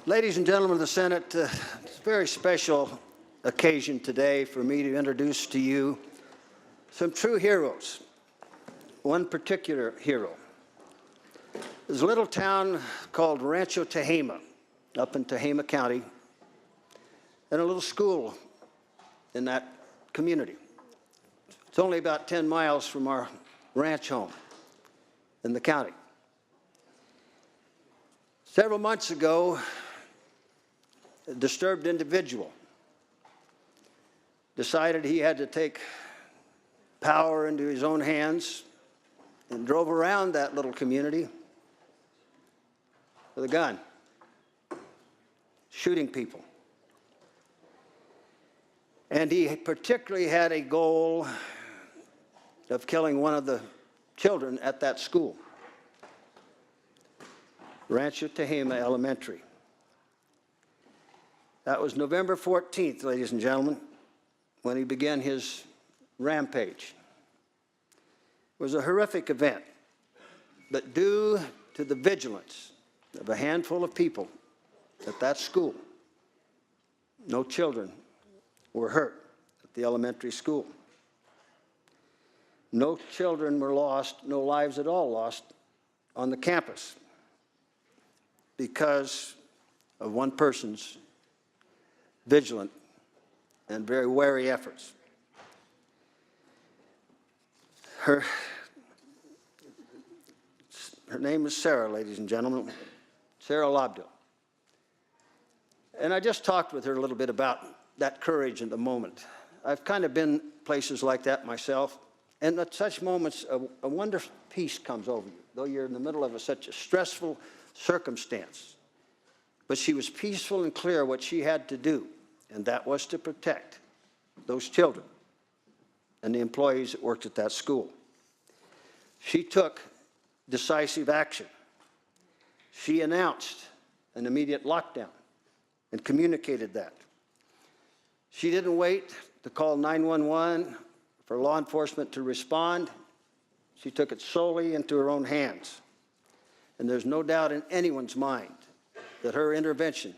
Ladies and gentlemen of the Senate, it's a very special occasion today for me to introduce to you some true heroes. One particular hero. There's a little town called Rancho Tehama, up in Tehama County, and a little school in that community. It's only about 10 miles from our ranch home in the county. Several months ago, a disturbed individual decided he had to take power into his own hands and drove around that little community with a gun, shooting people. And he particularly had a goal of killing one of the children at that school, Rancho Tehama Elementary. That was November 14th, ladies and gentlemen, when he began his rampage. It was a horrific event, but due to the vigilance of a handful of people at that school, no children were hurt at the elementary school. No children were lost, no lives at all lost on the campus because of one person's vigilant and very wary efforts. Her name is Sarah, ladies and gentlemen, Sarah Lobdell. And I just talked with her a little bit about that courage in the moment. I've kind of been places like that myself, and at such moments, a wonderful peace comes over you, though you're in the middle of such a stressful circumstance. But she was peaceful and clear what she had to do, and that was to protect those children and the employees that worked at that school. She took decisive action. She announced an immediate lockdown and communicated that. She didn't wait to call 911 for law enforcement to respond. She took it solely into her own hands. And there's no doubt in anyone's mind that her intervention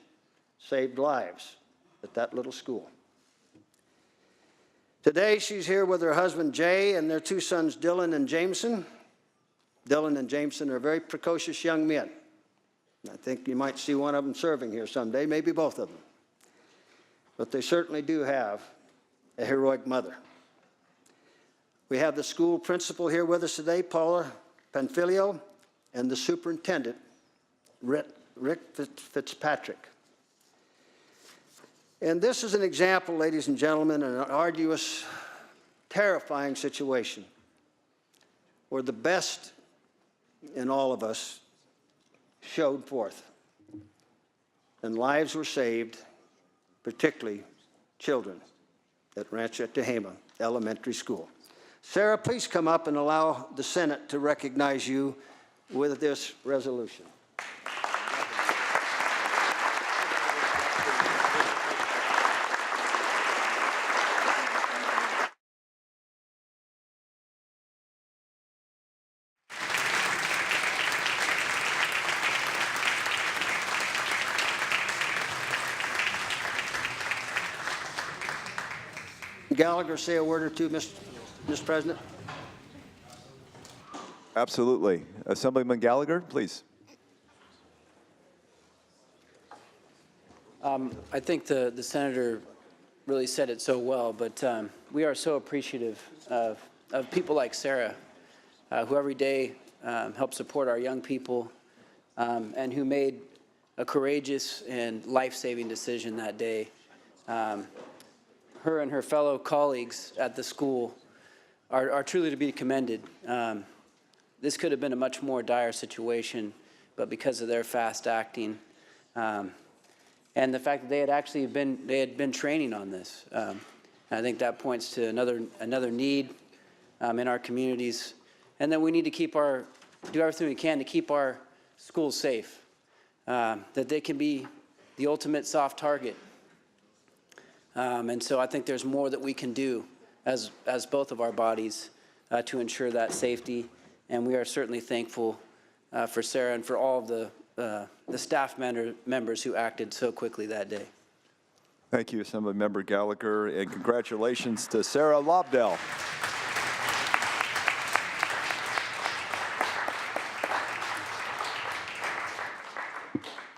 saved lives at that little school. Today, she's here with her husband, Jay, and their two sons, Dylan and Jameson. Dylan and Jameson are very precocious young men. I think you might see one of them serving here someday, maybe both of them. But they certainly do have a heroic mother. We have the school principal here with us today, Paula Panfilio, and the superintendent, Rick Fitzpatrick. And this is an example, ladies and gentlemen, in an arduous, terrifying situation where the best in all of us showed forth, and lives were saved, particularly children at Rancho Tehama Elementary School. Sarah, please come up and allow the Senate to recognize you with this resolution. Gallagher say a word or two, Mr. President? Absolutely. Assemblyman Gallagher, please. I think the senator really said it so well, but we are so appreciative of people like Sarah, who every day help support our young people, and who made a courageous and life-saving decision that day. Her and her fellow colleagues at the school are truly to be commended. This could have been a much more dire situation, but because of their fast acting and the fact that they had been training on this, I think that points to another need in our communities, and that we need to do everything we can to keep our schools safe, that they can be the ultimate soft target. And so I think there's more that we can do as both of our bodies to ensure that safety. And we are certainly thankful for Sarah and for all of the staff members who acted so quickly that day. Thank you, Assemblymember Gallagher, and congratulations to Sarah Lobdell.